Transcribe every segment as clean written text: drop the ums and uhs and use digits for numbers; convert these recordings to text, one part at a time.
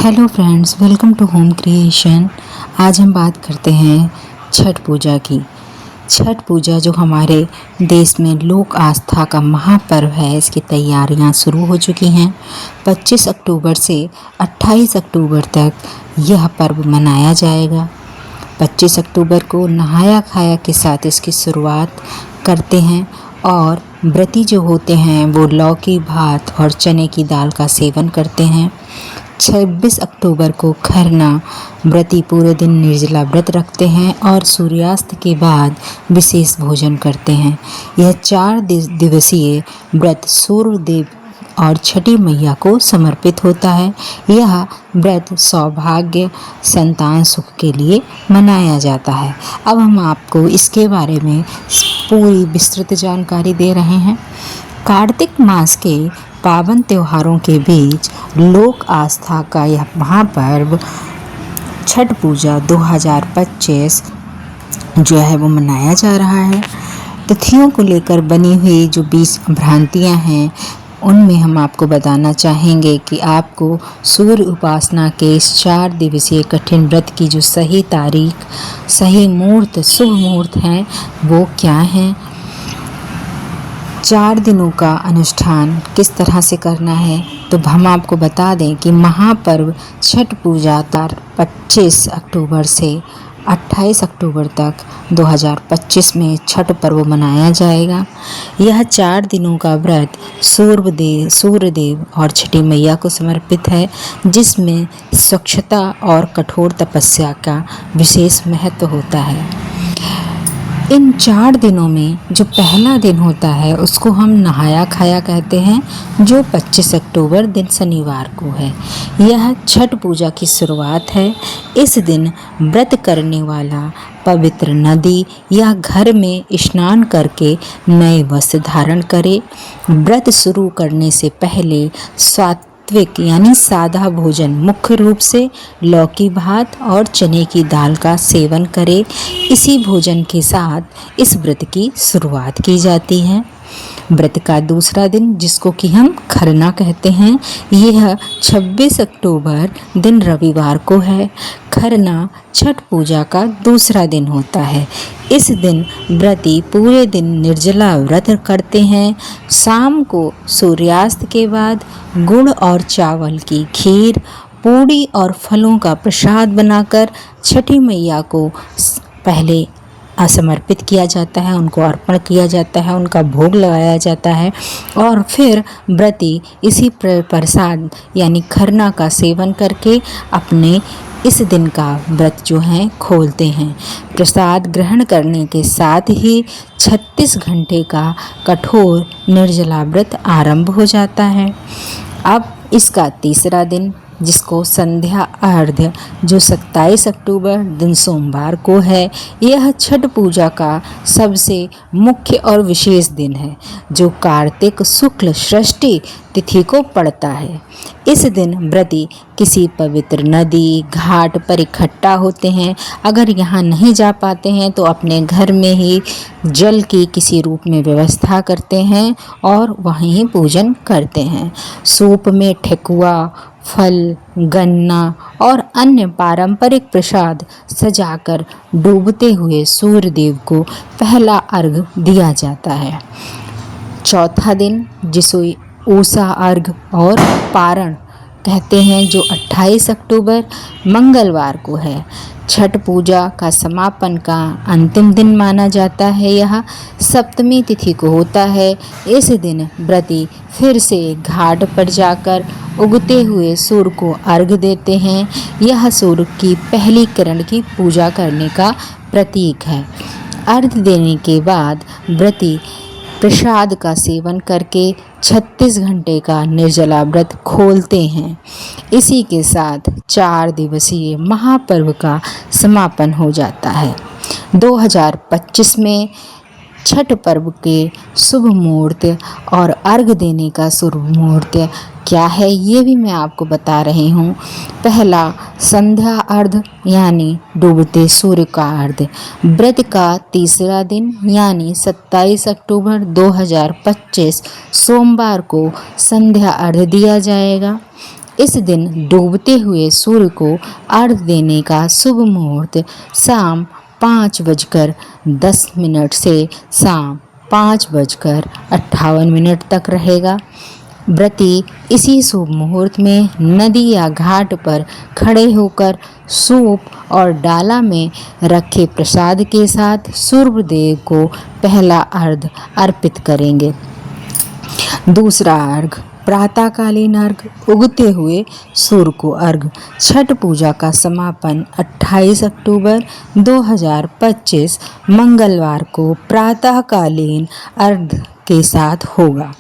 Hello friends, welcome to home creation. आज हम बात करते हैं छठ पूजा की। छठ पूजा जो हमारे देश में लोक आस्था का महापर्व है, इसकी तैयारियां शुरू हो चुकी हैं। 25 अक्टूबर से 28 अक्टूबर तक यह पर्व मनाया जाएगा। 25 अक्टूबर को नहाया खाया के साथ इसकी शुरुआत करते हैं और व्रती जो होते हैं वो लौकी भात और चने की दाल का सेवन करते हैं। 26 अक्टूबर को खरना व्रती पूरे दिन निर्जला व्रत रखते हैं और सूर्यास्त के बाद विशेष भोजन करते हैं। यह 4 दिवसीय व्रत सूर्य देव और छठी मैया को समर्पित होता है। यह व्रत सौभाग्य संतान सुख के लिए मनाया जाता है। अब हम आपको इसके बारे में पूरी विस्तृत जानकारी दे रहे हैं। कार्तिक मास के पावन त्योहारों के बीच लोक आस्था का यह महापर्व छठ पूजा 2025 जो है वो मनाया जा रहा है। तिथियों को लेकर बनी हुई जो 20 भ्रांतियाँ हैं उनमें हम आपको बताना चाहेंगे कि आपको सूर्य उपासना के इस 4 दिवसीय कठिन व्रत की जो सही तारीख, सही मुहूर्त, शुभ मुहूर्त हैं वो क्या हैं। 4 दिनों का अनुष्ठान किस तरह से करना है, तो हम आपको बता दें कि महापर्व छठ पूजा 25 अक्टूबर से 28 अक्टूबर तक 2025 में छठ पर्व मनाया जाएगा। यह 4 दिनों का व्रत सूर्य देव और छठी मैया को समर्पित है, जिसमें स्वच्छता और कठोर तपस्या का विशेष महत्व होता है। इन 4 दिनों में जो पहला दिन होता है उसको हम नहाया खाया कहते हैं, जो 25 अक्टूबर दिन शनिवार को है। यह छठ पूजा की शुरुआत है। इस दिन व्रत करने वाला पवित्र नदी या घर में स्नान करके नए वस्त्र धारण करे। व्रत शुरू करने से पहले सात्विक यानी सादा भोजन, मुख्य रूप से लौकी भात और चने की दाल का सेवन करे। इसी भोजन के साथ इस व्रत की शुरुआत की जाती है। व्रत का दूसरा दिन, जिसको कि हम खरना कहते हैं, यह 26 अक्टूबर दिन रविवार को है। खरना छठ पूजा का दूसरा दिन होता है। इस दिन व्रती पूरे दिन निर्जला व्रत करते हैं। शाम को सूर्यास्त के बाद गुड़ और चावल की खीर, पूड़ी और फलों का प्रसाद बनाकर छठी मैया को पहले समर्पित किया जाता है, उनको अर्पण किया जाता है, उनका भोग लगाया जाता है और फिर व्रती इसी प्रसाद यानी खरना का सेवन करके अपने इस दिन का व्रत जो है खोलते हैं। प्रसाद ग्रहण करने के साथ ही 36 घंटे का कठोर निर्जला व्रत आरंभ हो जाता है। अब इसका तीसरा दिन, जिसको संध्या अर्घ्य, जो 27 अक्टूबर दिन सोमवार को है, यह छठ पूजा का सबसे मुख्य और विशेष दिन है, जो कार्तिक शुक्ल षष्ठी तिथि को पड़ता है। इस दिन व्रती किसी पवित्र नदी घाट पर इकट्ठा होते हैं। अगर यहाँ नहीं जा पाते हैं तो अपने घर में ही जल की किसी रूप में व्यवस्था करते हैं और वहीं पूजन करते हैं। सूप में ठेकुआ, फल, गन्ना और अन्य पारंपरिक प्रसाद सजाकर डूबते हुए सूर्य देव को पहला अर्घ्य दिया जाता है। चौथा दिन, जिसे उषा अर्घ्य और पारण कहते हैं, जो 28 अक्टूबर मंगलवार को है, छठ पूजा का समापन का अंतिम दिन माना जाता है। यह सप्तमी तिथि को होता है। इस दिन व्रती फिर से घाट पर जाकर उगते हुए सूर्य को अर्घ्य देते हैं। यह सूर्य की पहली किरण की पूजा करने का प्रतीक है। अर्घ्य देने के बाद व्रती प्रसाद का सेवन करके 36 घंटे का निर्जला व्रत खोलते हैं। इसी के साथ 4 दिवसीय महापर्व का समापन हो जाता है। 2025 में छठ पर्व के शुभ मुहूर्त और अर्घ्य देने का शुभ मुहूर्त क्या है, ये भी मैं आपको बता रही हूँ। पहला, संध्या अर्घ्य यानी डूबते सूर्य का अर्घ्य। व्रत का तीसरा दिन यानी 27 अक्टूबर 2025 सोमवार को संध्या अर्घ्य दिया जाएगा। इस दिन डूबते हुए सूर्य को अर्घ देने का शुभ मुहूर्त शाम 5:10 से शाम 5:58 तक रहेगा। व्रती इसी शुभ मुहूर्त में नदी या घाट पर खड़े होकर सूप और डाला में रखे प्रसाद के साथ सूर्यदेव को पहला अर्घ अर्पित करेंगे। दूसरा अर्घ प्रातःकालीन अर्घ, उगते हुए सूर्य को अर्घ। छठ पूजा का समापन 28 अक्टूबर 2025 मंगलवार को प्रातःकालीन अर्घ के साथ होगा।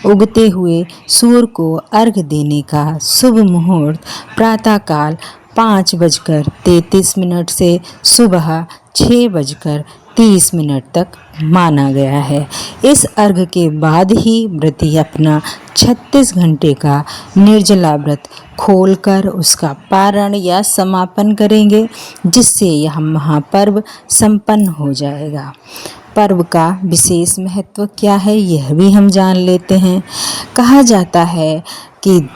उगते हुए सूर्य को अर्घ देने का शुभ मुहूर्त प्रातःकाल 5:33 से सुबह 6:30 तक माना गया है। इस अर्घ के बाद ही व्रती अपना 36 घंटे का निर्जला व्रत खोलकर उसका पारण या समापन करेंगे, जिससे यह महापर्व संपन्न हो जाएगा। पर्व का विशेष महत्व क्या है, यह भी हम जान लेते हैं। कहा जाता है कि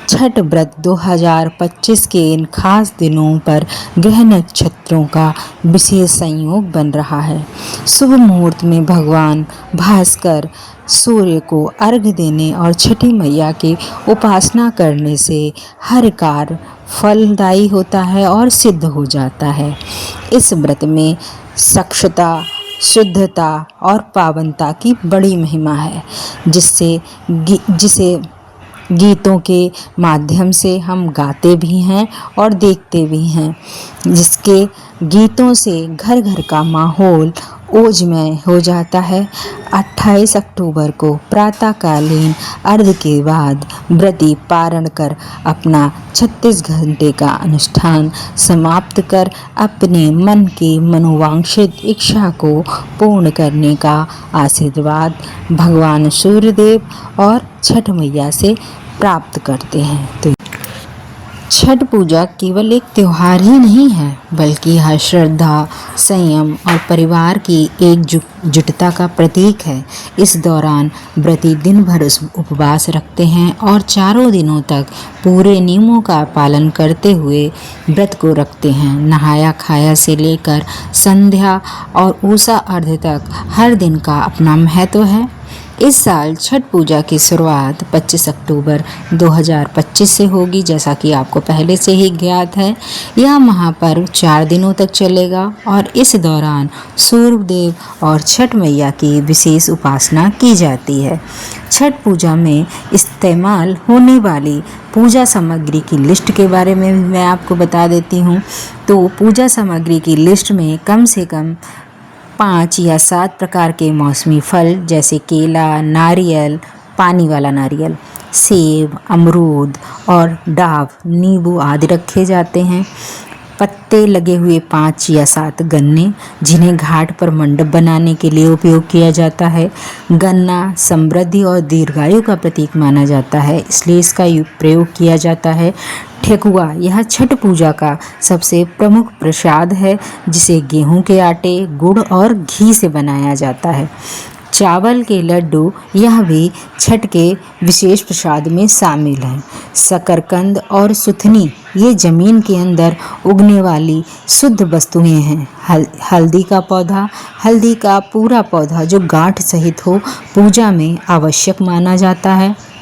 छठ व्रत 2025 के इन खास दिनों पर ग्रह नक्षत्रों का विशेष संयोग बन रहा है। शुभ मुहूर्त में भगवान भास्कर सूर्य को अर्घ देने और छठी मैया की उपासना करने से हर कार्य फलदायी होता है और सिद्ध हो जाता है। इस व्रत में सक्षता, शुद्धता और पावनता की बड़ी महिमा है, जिसे गीतों के माध्यम से हम गाते भी हैं और देखते भी हैं, जिसके गीतों से घर घर का माहौल ओजमय हो जाता है। 28 अक्टूबर को प्रातःकालीन अर्घ के बाद व्रती पारण कर अपना 36 घंटे का अनुष्ठान समाप्त कर अपने मन की मनोवांछित इच्छा को पूर्ण करने का आशीर्वाद भगवान सूर्यदेव और छठ मैया से प्राप्त करते हैं। तो छठ पूजा केवल एक त्यौहार ही नहीं है, बल्कि यह श्रद्धा, संयम और परिवार की एकजुटता का प्रतीक है। इस दौरान व्रती दिन भर उपवास रखते हैं और 4 दिनों तक पूरे नियमों का पालन करते हुए व्रत को रखते हैं। नहाया खाया से लेकर संध्या और उषा अर्घ तक हर दिन का अपना महत्व है। इस साल छठ पूजा की शुरुआत 25 अक्टूबर 2025 से होगी, जैसा कि आपको पहले से ही ज्ञात है। यह महापर्व 4 दिनों तक चलेगा और इस दौरान सूर्यदेव और छठ मैया की विशेष उपासना की जाती है। छठ पूजा में इस्तेमाल होने वाली पूजा सामग्री की लिस्ट के बारे में भी मैं आपको बता देती हूँ। तो पूजा सामग्री की लिस्ट में कम से कम 5 या 7 प्रकार के मौसमी फल जैसे केला, नारियल, पानी वाला नारियल, सेब, अमरूद और डाव, नींबू आदि रखे जाते हैं। पत्ते लगे हुए 5 या 7 गन्ने, जिन्हें घाट पर मंडप बनाने के लिए उपयोग किया जाता है। गन्ना समृद्धि और दीर्घायु का प्रतीक माना जाता है, इसलिए इसका प्रयोग किया जाता है। ठेकुआ, यह छठ पूजा का सबसे प्रमुख प्रसाद है, जिसे गेहूं के आटे, गुड़ और घी से बनाया जाता है। चावल के लड्डू, यह भी छठ के विशेष प्रसाद में शामिल हैं। शकरकंद और सुथनी, ये जमीन के अंदर उगने वाली शुद्ध वस्तुएं हैं। हल्दी का पौधा, हल्दी का पूरा पौधा जो गांठ सहित हो, पूजा में आवश्यक माना जाता है।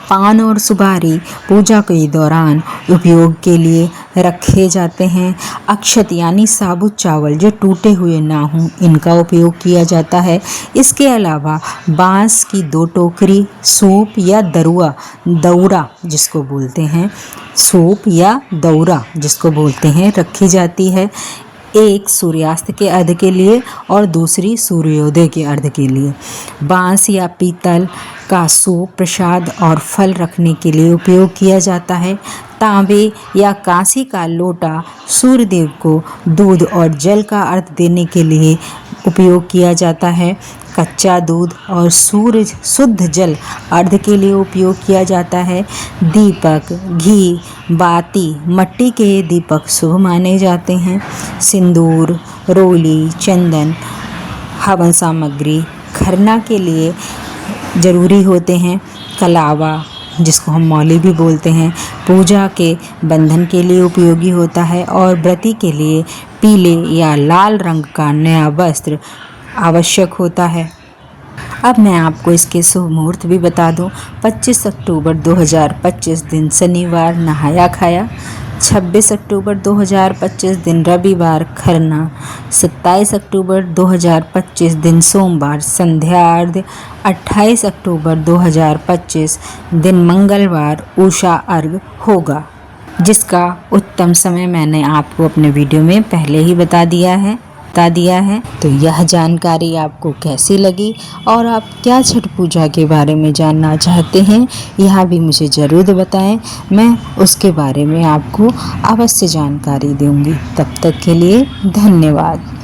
पान और सुपारी पूजा के दौरान उपयोग के लिए रखे जाते हैं। अक्षत यानी साबुत चावल जो टूटे हुए ना हों, इनका उपयोग किया जाता है। इसके अलावा बांस की 2 टोकरी, सूप या दौरा जिसको बोलते हैं, सूप या दौरा जिसको बोलते हैं, रखी जाती है। एक सूर्यास्त के अर्घ के लिए और दूसरी सूर्योदय के अर्घ के लिए। बांस या पीतल का सूप, प्रसाद और फल रखने के लिए उपयोग किया जाता है। तांबे या कांसे का लोटा सूर्यदेव को दूध और जल का अर्घ देने के लिए उपयोग किया जाता है। कच्चा दूध और सूर्य शुद्ध जल अर्घ के लिए उपयोग किया जाता है। दीपक, घी, बाती, मिट्टी के दीपक शुभ माने जाते हैं। सिंदूर, रोली, चंदन, हवन सामग्री खरना के लिए जरूरी होते हैं। कलावा, जिसको हम मौली भी बोलते हैं, पूजा के बंधन के लिए उपयोगी होता है और व्रती के लिए पीले या लाल रंग का नया वस्त्र आवश्यक होता है। अब मैं आपको इसके शुभ मुहूर्त भी बता दूं। 25 अक्टूबर 2025 दिन शनिवार नहाया खाया, 26 अक्टूबर 2025 दिन रविवार खरना, 27 अक्टूबर 2025 दिन सोमवार संध्या अर्घ्य, 28 अक्टूबर 2025 दिन मंगलवार उषा अर्घ्य होगा, जिसका उत्तम समय मैंने आपको अपने वीडियो में पहले ही बता दिया है। तो यह जानकारी आपको कैसी लगी और आप क्या छठ पूजा के बारे में जानना चाहते हैं, यह भी मुझे ज़रूर बताएं। मैं उसके बारे में आपको अवश्य जानकारी दूंगी। तब तक के लिए धन्यवाद।